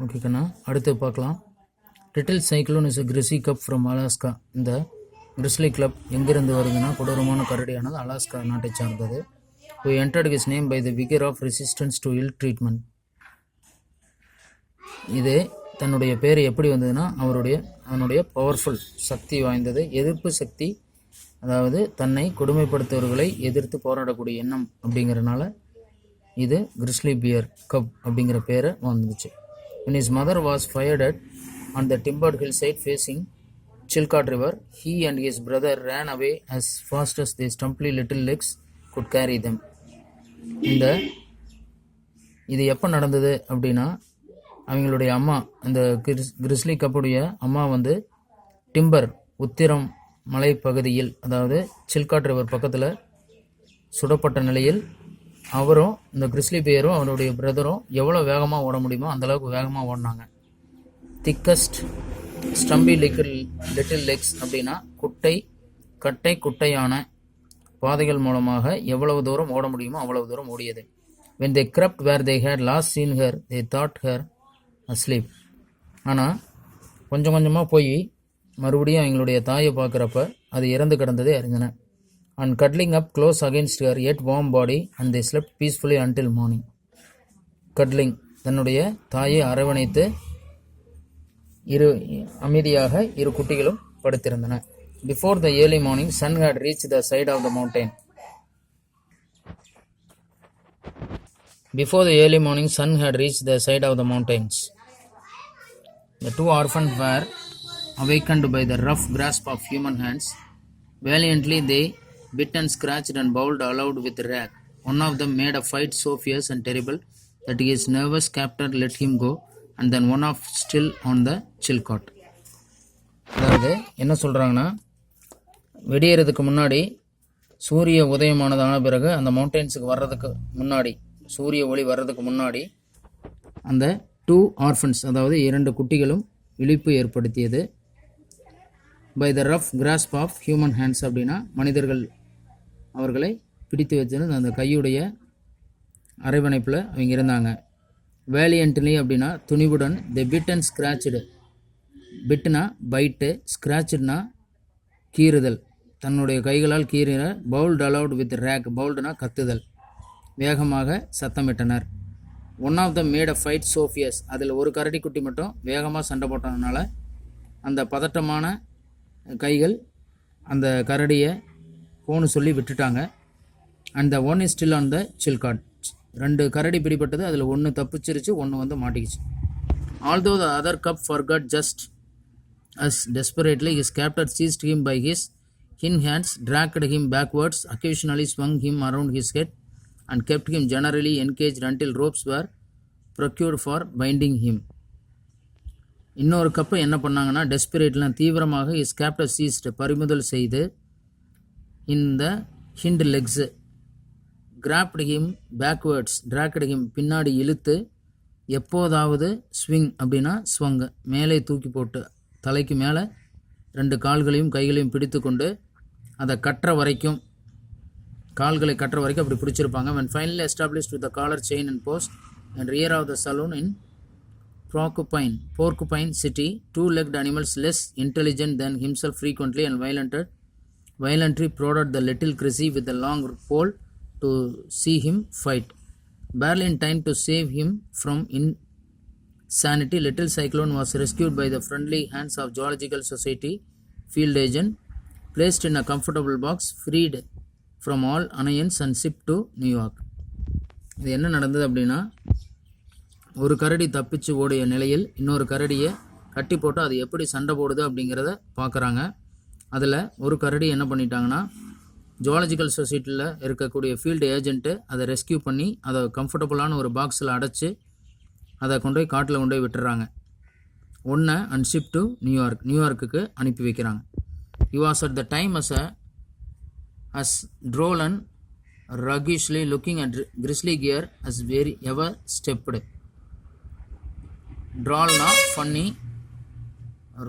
Okay கண்ணா, அடுத்து பார்க்கலாம். Little cyclone is a grizzly cub from Alaska. இந்த கிறிஸ்லி கிளப் எங்கிருந்து வருதுன்னா, கொடூரமான கரடியானது அலாஸ்கா நாட்டை சார்ந்தது. who entered his name by the vigor of resistance to ill treatment. இது தன்னுடைய பேர் எப்படி வந்ததுன்னா, அதனுடைய பவர்ஃபுல் சக்தி வாய்ந்தது, எதிர்ப்பு சக்தி, அதாவது தன்னை கொடுமைப்படுத்துவர்களை எதிர்த்து போராடக்கூடிய எண்ணம் அப்படிங்கிறனால இது கிறிஸ்லி பியர் கப் அப்படிங்கிற பேரை வந்துச்சு. When his mother was fired at on the timbered hillside facing Chilkat River, he and his brother ran away as fast as their stumpy little legs could carry them. இது எப்போ நடந்தது அப்படின்னா, அவங்களுடைய அம்மா, இந்த கிறிஸ்லி கப்புடைய அம்மா வந்து டிம்பர் உத்திரம் மலை பகுதியில், அதாவது சில்காட் ரிவர் பக்கத்தில் சுடப்பட்ட நிலையில் அவரும் இந்த கிறிஸ்லி பியரும் அவருடைய பிரதரும் எவ்வளோ வேகமாக ஓட முடியுமோ அந்தளவுக்கு வேகமாக ஓடினாங்க. திக்கஸ்ட் ஸ்டம்பி லிட்டில் லெக்ஸ் அப்படின்னா குட்டையான பாதைகள் மூலமாக எவ்வளவு தூரம் ஓட முடியுமோ அவ்வளவு தூரம் ஓடியது. when they crept where they had last seen her, they thought her asleep. ஆனால் கொஞ்சம் கொஞ்சமாக போய் மறுபடியும் அவங்களுடைய தாயை பார்க்குறப்ப அது இறந்து கிடந்ததே அறிந்தன. and cuddling up close against her yet warm body, and they slept peacefully until morning. cuddling தன்னுடைய தாயை அரவணைத்து அமைதியாக இரு குட்டிகளும் படுத்திருந்தன. before the early morning sun had reached the side of the mountain. before the early morning sun had reached the side of the mountains. The two orphans were awakened by the rough grasp of human hands. Valiantly they bit and scratched and bowled aloud with wrath. One of them made a fight so fierce and terrible that his nervous captor let him go, and then one of still on the Chilkat. அதாவது என்ன சொல்கிறாங்கன்னா, வெடியறதுக்கு முன்னாடி சூரிய உதயமானதான பிறகு அந்த மவுண்டெயின்ஸுக்கு வர்றதுக்கு முன்னாடி, சூரிய ஒளி வர்றதுக்கு முன்னாடி அந்த 2 ஆர்ஃபன்ஸ், அதாவது 2 குட்டிகளும் விழிப்பு ஏற்படுத்தியது. By the rough grasp of human hands அப்படின்னா மனிதர்கள் அவர்களை பிடித்து வச்சிருந்து அந்த கையுடைய அரவணைப்பில் அவங்க இருந்தாங்க. வேலியன்ட்லி அப்படின்னா துணிவுடன். தி பிட் அண்ட் ஸ்க்ராட்ச்டு, பிட்னா பைட்டு, ஸ்க்ராட்ச்டுனா கீறுதல், தன்னுடைய கைகளால் கீறின. பவுல்ட் அலவுட் வித் ரேக், பவுல்டுனா கத்துதல், வேகமாக சத்தமிட்டனர். One of the mad a fight சோஃபியஸ், அதில் ஒரு கரடி குட்டி மட்டும் வேகமாக சண்டை போட்டதுனால அந்த பதட்டமான கைகள் அந்த கரடியை போன்னு சொல்லி விட்டுட்டாங்க. And the one is still on the சில்காட், 2 கரடி பிடிப்பட்டது, அதில் 1 தப்பிச்சிருச்சு, 1 வந்து மாட்டிக்கிச்சு. Although the other cub forgot just as desperately, his captor seized him by his hind hands, dragged him backwards, occasionally swung him around his head, and kept him generally engaged until ropes were procured for binding him. இன்னொரு கப்பை என்ன பண்ணாங்கன்னா, டெஸ்பிரேட்லாம் தீவிரமாக is copter ceased பறிமுதல் செய்து, இந்த hind legs, grabbed him backwards, dragged him பின்னாடி இழுத்து, எப்போதாவது ஸ்விங் அப்படின்னா ஸ்வங்கு மேலே தூக்கி போட்டு, தலைக்கு மேலே 2 கால்களையும் கைகளையும் பிடித்து கொண்டு அதை கட்டுற வரைக்கும், கால்களை கட்டுற வரைக்கும் அப்படி பிடிச்சிருப்பாங்க. when finally established with the collar, chain and post and rear of the saloon in Porcupine City, 2-legged animals less intelligent than himself frequently and violently prodded the little Chrissy with a long pole to see him fight. Barely in time to save him from insanity, little Cyclone was rescued by the friendly hands of Zoological Society field agent, placed in a comfortable box, freed from all annoyance and shipped to New York. இது என்ன நடந்தது அப்படின்னா, ஒரு கரடி தப்பிச்சு ஓடிய நிலையில் இன்னொரு கரடியை கட்டி போட்டு அது எப்படி சண்டை போடுது அப்படிங்கிறத பார்க்குறாங்க. அதில் ஒரு கரடி என்ன பண்ணிட்டாங்கன்னா, ஜுவாலஜிக்கல் சொசைட்டியில் இருக்கக்கூடிய ஃபீல்டு ஏஜென்ட்டு அதை ரெஸ்கியூ பண்ணி அதை கம்ஃபர்டபுளான ஒரு பாக்ஸில் அடைச்சி அதை கொண்டு போய் காட்டில் கொண்டு போய் விட்டுறாங்க. ஒன்றை அண்ட் ஷிப் டு நியூயார்க்குக்கு அனுப்பி வைக்கிறாங்க. He was at the time as droll and ruggishly looking at grizzly gear as very ever stepped. ட்ரால்னா ஃபன்னி,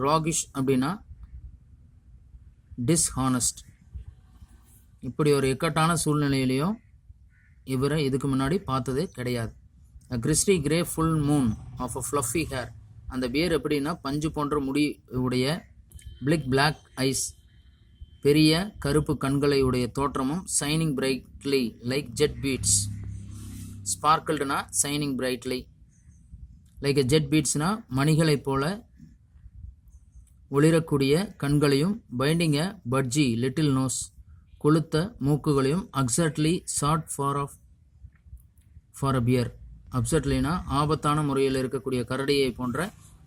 ராகிஷ் அப்படின்னா டிஸ்ஹானஸ்ட். இப்படி ஒரு இக்கட்டான சூழ்நிலையிலையும் இவரை இதுக்கு முன்னாடி பார்த்தது கிடையாது. A gristly grey full moon of a fluffy hair. அந்த பியர் எப்படின்னா பஞ்சு போன்ற முடி உடைய black eyes, பெரிய கருப்பு கண்களை உடைய தோற்றமும், shining brightly like jet beads. sparkledனா shining brightly, like a jet beadsனா மணிகளைப் போல ஒளிரக்கூடிய கண்களையும், binding a budgy little nose, கொளுத்த மூக்குகளையும், absurdly short for a bear. absurdlyனா ஆபத்தான முறையில் இருக்கக்கூடிய கரடியை போன்ற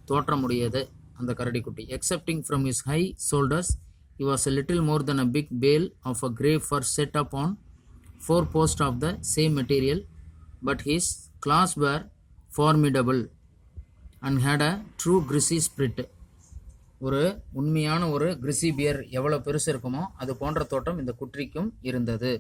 தோற்றமுடையது அந்த கரடிக்குட்டி. excepting from his high shoulders, he was a little more than a big bale of a grey fur set up on 4 posts of the same material, but his claws were formidable and had a true greasy spirit. ஒரு உண்மையான ஒரு கிரிசி pier எவ்வளோ பெருசு இருக்குமோ அது போன்ற தோட்டம் இந்த குற்றிக்கும் இருந்தது.